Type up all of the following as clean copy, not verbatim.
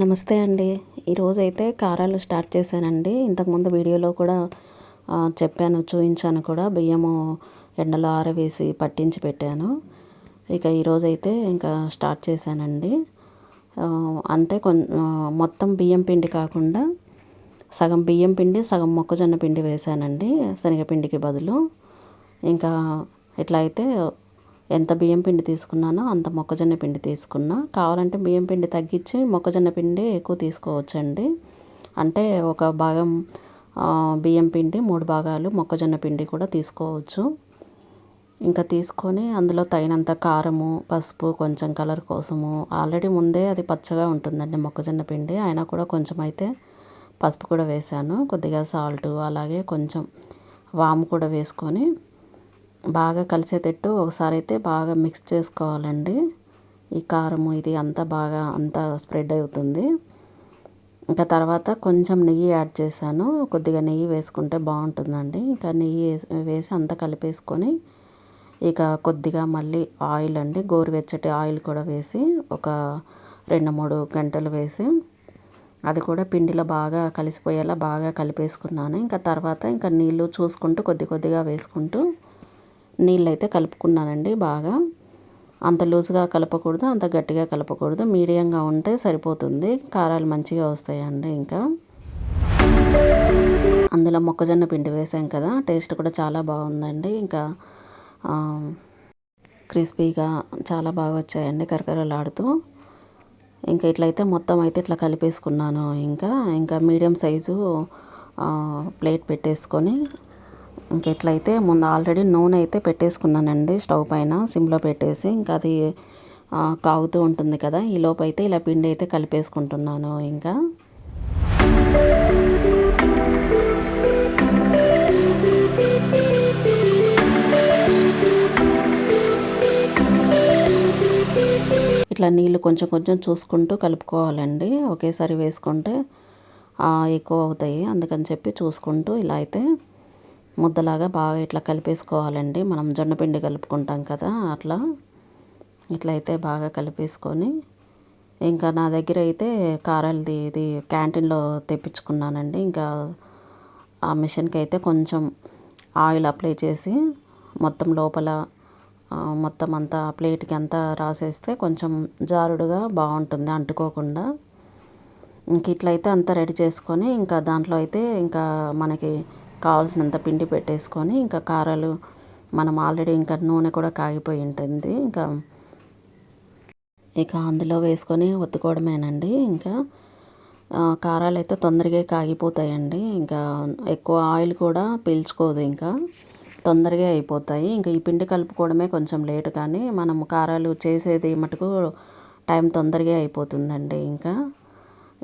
నమస్తే అండి. ఈరోజైతే కారాలు స్టార్ట్ చేశానండి. ఇంతకుముందు వీడియోలో కూడా చెప్పాను, చూయించాను కూడా. బియ్యము ఎండలో ఆరవేసి పట్టించి పెట్టాను. ఇక ఈరోజైతే ఇంకా స్టార్ట్ చేశానండి. అంటే మొత్తం బియ్యం పిండి కాకుండా సగం బియ్యం పిండి, సగం మొక్కజొన్న పిండి వేశానండి శనగపిండికి బదులు. ఇంకా ఇట్లా అయితే ఎంత బియ్యం పిండి తీసుకున్నానో అంత మొక్కజొన్న పిండి తీసుకున్నా. కావాలంటే బియ్యం పిండి తగ్గించి మొక్కజొన్న పిండి ఎక్కువ తీసుకోవచ్చండి. అంటే ఒక భాగం బియ్యం పిండి, 3 భాగాలు మొక్కజొన్న పిండి కూడా తీసుకోవచ్చు. ఇంకా తీసుకొని అందులో తగినంత కారము, పసుపు, కొంచెం కలర్ కోసము. ఆల్రెడీ ముందే అది పచ్చగా ఉంటుందండి మొక్కజొన్న పిండి. అయినా కూడా కొంచెం అయితే పసుపు కూడా వేశాను. కొద్దిగా సాల్టు, అలాగే కొంచెం వాము కూడా వేసుకొని బాగా కలిసేటట్టు ఒకసారి అయితే బాగా మిక్స్ చేసుకోవాలండి. ఈ కారము ఇది అంతా బాగా స్ప్రెడ్ అవుతుంది. ఇంకా తర్వాత కొంచెం నెయ్యి యాడ్ చేశాను. కొద్దిగా నెయ్యి వేసుకుంటే బాగుంటుందండి. ఇంకా నెయ్యి వేసి అంతా కలిపేసుకొని ఇక కొద్దిగా మళ్ళీ ఆయిల్ అండి, గోరువెచ్చటి ఆయిల్ కూడా వేసి ఒక 2-3 గంటలు వేసి అది కూడా పిండిలో బాగా కలిసిపోయేలా బాగా కలిపేసుకున్నాను. ఇంకా తర్వాత ఇంకా నీళ్ళు చూసుకుంటూ కొద్ది కొద్దిగా వేసుకుంటూ నీళ్ళైతే కలుపుకున్నానండి. బాగా అంత లూజ్గా కలపకూడదు, అంత గట్టిగా కలపకూడదు, మీడియంగా ఉంటే సరిపోతుంది. కారాలు మంచిగా వస్తాయండి. ఇంకా అందులో మొక్కజొన్న పిండి వేసాం కదా, టేస్ట్ కూడా చాలా బాగుందండి. ఇంకా క్రిస్పీగా చాలా బాగా వచ్చాయండి, కరకరలాడుతూ. ఇంకా ఇట్లయితే మొత్తం అయితే ఇట్లా కలిపేసుకున్నాను. ఇంకా మీడియం సైజు ప్లేట్ పెట్టేసుకొని ఇంక ఇట్లయితే ముందు ఆల్రెడీ నూనె అయితే పెట్టేసుకున్నానండి స్టవ్ పైన సిమ్లో పెట్టేసి. ఇంకా అది కాగుతూ ఉంటుంది కదా, ఈ లోపు అయితే ఇలా పిండి అయితే కలిపేసుకుంటున్నాను. ఇంకా ఇట్లా నీళ్ళు కొంచెం కొంచెం చూసుకుంటూ కలుపుకోవాలండి. ఒకేసారి వేసుకుంటే ఎక్కువ అవుతాయి. అందుకని చెప్పి చూసుకుంటూ ఇలా అయితే ముద్దలాగా బాగా ఇట్లా కలిపేసుకోవాలండి. మనం జొన్నపిండి కలుపుకుంటాం కదా, అట్లా ఇట్లయితే బాగా కలిపేసుకొని ఇంకా నా దగ్గర అయితే కారాలది ఇది క్యాంటీన్లో తెప్పించుకున్నానండి. ఇంకా ఆ మిషన్కి అయితే కొంచెం ఆయిల్ అప్లై చేసి మొత్తం లోపల మొత్తం అంతా ప్లేట్కి అంతా రాసేస్తే కొంచెం జారుడుగా బాగుంటుంది, అంటుకోకుండా. ఇంక ఇట్లయితే అంతా రెడీ చేసుకొని ఇంకా దాంట్లో అయితే ఇంకా మనకి కావాల్సినంత పిండి పెట్టేసుకొని ఇంకా కారాలు మనం ఆల్రెడీ ఇంకా నూనె కూడా కాగిపోయి ఉంటుంది. ఇక అందులో వేసుకొని ఒత్తుకోవడమేనండి. ఇంకా కారాలు అయితే తొందరగా కాగిపోతాయండి. ఇంకా ఎక్కువ ఆయిల్ కూడా పీల్చుకోదు, ఇంకా తొందరగా అయిపోతాయి. ఇంకా ఈ పిండి కలుపుకోవడమే కొంచెం లేటు, కానీ మనం కారాలు చేసేది మటుకు టైం తొందరగా అయిపోతుందండి. ఇంకా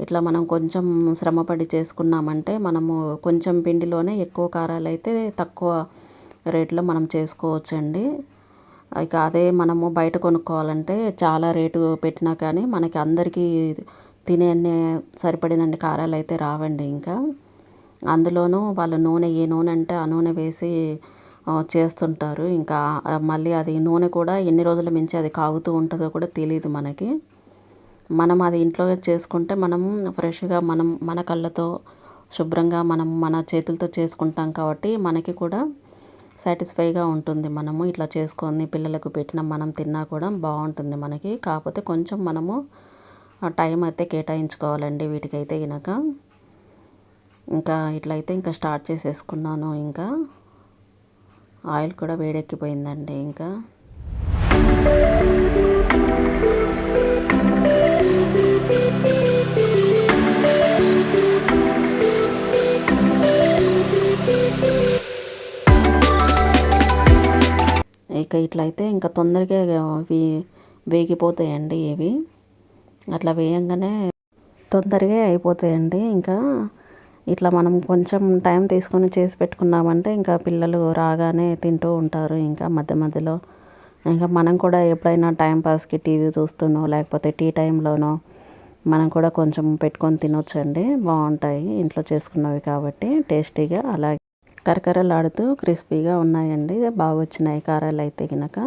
ఇట్లా మనం కొంచెం శ్రమపడి చేసుకున్నామంటే మనము కొంచెం పిండిలోనే ఎక్కువ కారాలు అయితే తక్కువ రేట్లో మనం చేసుకోవచ్చండి. ఇక అదే మనము బయట కొనుక్కోవాలంటే చాలా రేటు పెట్టినా కానీ మనకి అందరికీ తినే సరిపడినన్ని కారాలు అయితే రావండి. ఇంకా అందులోనూ వాళ్ళు ఏ నూనె అంటే ఆ నూనె వేసి చేస్తుంటారు. ఇంకా మళ్ళీ అది నూనె కూడా ఎన్ని రోజుల మించి అది కాగుతూ ఉంటుందో కూడా తెలియదు మనకి. మనం అది ఇంట్లో చేసుకుంటే మనం ఫ్రెష్గా మన కళ్ళతో శుభ్రంగా మన చేతులతో చేసుకుంటాం కాబట్టి మనకి కూడా సాటిస్ఫైగా ఉంటుంది. మనము ఇట్లా చేసుకొని పిల్లలకు పెట్టిన మనం తిన్నా కూడా బాగుంటుంది మనకి. కాకపోతే కొంచెం మనము టైం అయితే కేటాయించుకోవాలండి వీటికైతే గినక. ఇంకా ఇట్లయితే ఇంకా స్టార్ట్ చేసేసుకున్నాను. ఇంకా ఆయిల్ కూడా వేడెక్కిపోయిందండి. ఇంకా ఇట్లయితే ఇంకా తొందరగా వేగిపోతాయండి ఇవి. అట్లా వేయంగానే తొందరగా అయిపోతాయండి. ఇంకా ఇట్లా మనం కొంచెం టైం తీసుకొని చేసి పెట్టుకున్నామంటే ఇంకా పిల్లలు రాగానే తింటూ ఉంటారు. ఇంకా మధ్య మధ్యలో ఇంకా మనం కూడా ఎప్పుడైనా టైంపాస్కి టీవీ చూస్తూనో లేకపోతే టీ టైంలోనో మనం కూడా కొంచెం పెట్టుకొని తినొచ్చండి. బాగుంటాయి ఇంట్లో చేసుకున్నవి కాబట్టి టేస్టీగా, అలాగే కరకరలాడుతూ క్రిస్పీగా ఉన్నాయండి. బాగా వచ్చినాయి కారాలు అయితే గినక.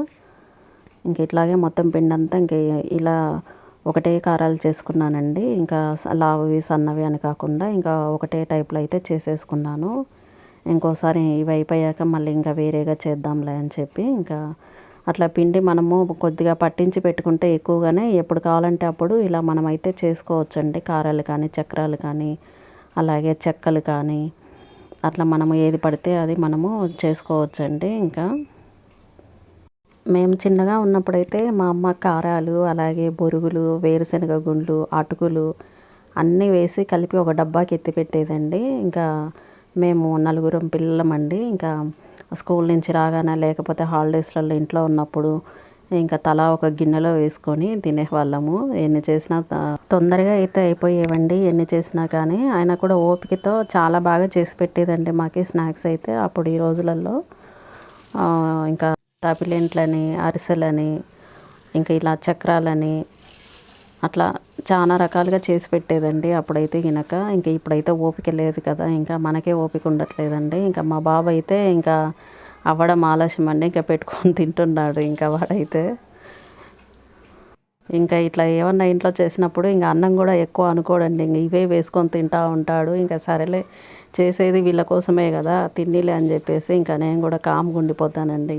ఇంక ఇట్లాగే మొత్తం పిండి అంతా ఇంక ఇలా ఒకటే కారాలు చేసుకున్నానండి. ఇంకా లావువి సన్నవి అని కాకుండా ఇంకా ఒకటే టైప్లో అయితే చేసేసుకున్నాను. ఇంకోసారి ఇవి అయిపోయాక మళ్ళీ ఇంకా వేరేగా చేద్దాంలే అని చెప్పి ఇంకా అట్లా పిండి మనము కొద్దిగా పట్టించి పెట్టుకుంటే ఎక్కువగానే ఎప్పుడు కావాలంటే అప్పుడు ఇలా మనమైతే చేసుకోవచ్చండి. కారాలు కానీ చక్రాలు కానీ అలాగే చెక్కలు కానీ అట్లా మనము ఏది పడితే అది మనము చేసుకోవచ్చండి. ఇంకా మేము చిన్నగా ఉన్నప్పుడైతే మా అమ్మ కారాలు అలాగే బొరుగులు వేరుశనగ గుండ్లు అటుకులు అన్నీ వేసి కలిపి ఒక డబ్బాకి ఎత్తి పెట్టేదండి. ఇంకా మేము నలుగురం పిల్లలమండి. ఇంకా స్కూల్ నుంచి రాగానే లేకపోతే హాలిడేస్లలో ఇంట్లో ఉన్నప్పుడు ఇంకా తలా ఒక గిన్నెలో వేసుకొని తినేవాళ్ళము. ఎన్ని చేసినా తొందరగా అయితే అయిపోయేవండి ఎన్ని చేసినా కానీ. ఆయన కూడా ఓపికతో చాలా బాగా చేసి పెట్టేదండి మాకి స్నాక్స్ అయితే అప్పుడు ఈ రోజులలో. ఇంకా తాపిలేంట్లని అరిసెలని ఇంకా ఇలా చక్రాలని అట్లా చాలా రకాలుగా చేసి పెట్టేదండి అప్పుడైతే గినక. ఇంకా ఇప్పుడైతే ఓపిక లేదు కదా, ఇంకా మనకే ఓపిక ఉండట్లేదండి. ఇంకా మా బాబు అయితే ఇంకా అవ్వడం ఆలస్యం అండి, ఇంకా పెట్టుకొని తింటున్నాడు ఇంకా వాడైతే. ఇంకా ఇట్లా ఏమన్నా ఇంట్లో చేసినప్పుడు ఇంకా అన్నం కూడా ఎక్కువ అనుకోడండి, ఇంక ఇవే వేసుకొని తింటూ ఉంటాడు. ఇంకా సరేలే చేసేది వీళ్ళ కోసమే కదా తిండిలే అని చెప్పేసి ఇంకా నేను కూడా కామ్గా ఉండిపోతానండి.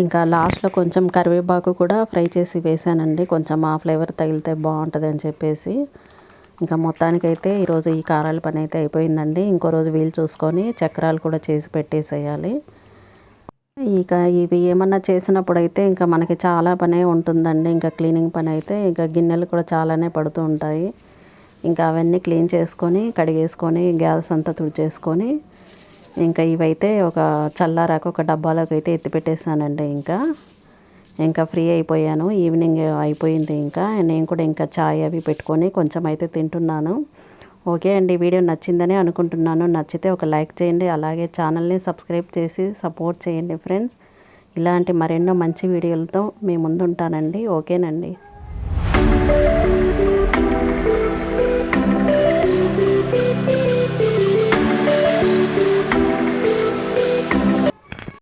ఇంకా లాస్ట్లో కొంచెం కరివేపాకు కూడా ఫ్రై చేసి వేసానండి, కొంచెం ఆ ఫ్లేవర్ తగిలితే బాగుంటుంది అని చెప్పేసి. ఇంకా మొత్తానికైతే ఈరోజు ఈ కారాల పని అయితే అయిపోయిందండి. ఇంకో రోజు వీలు చూసుకొని చక్రాలు కూడా చేసి పెట్టేసేయాలి. ఇక ఇవి ఏమన్నా చేసినప్పుడు అయితే ఇంకా మనకి చాలా పనే ఉంటుందండి. ఇంకా క్లీనింగ్ పని అయితే ఇంకా గిన్నెలు కూడా చాలానే పడుతూ ఉంటాయి. ఇంకా అవన్నీ క్లీన్ చేసుకొని కడిగేసుకొని గ్యాస్ అంతా తుడిచేసుకొని ఇంకా ఇవైతే ఒక చల్లారాక ఒక డబ్బాలోకి అయితే ఎత్తి పెట్టేశానండి. ఇంకా ఫ్రీ అయిపోయాను, ఈవినింగ్ అయిపోయింది. ఇంకా నేను కూడా ఇంకా చాయ్ అవి పెట్టుకొని కొంచెం అయితే తింటున్నాను. ఓకే అండి, వీడియో నచ్చిందని అనుకుంటున్నాను. నచ్చితే ఒక లైక్ చేయండి, అలాగే ఛానల్ని సబ్స్క్రైబ్ చేసి సపోర్ట్ చేయండి ఫ్రెండ్స్. ఇలాంటి మరెన్నో మంచి వీడియోలతో మీ ముందు ఉంటానండి. ఓకేనండి.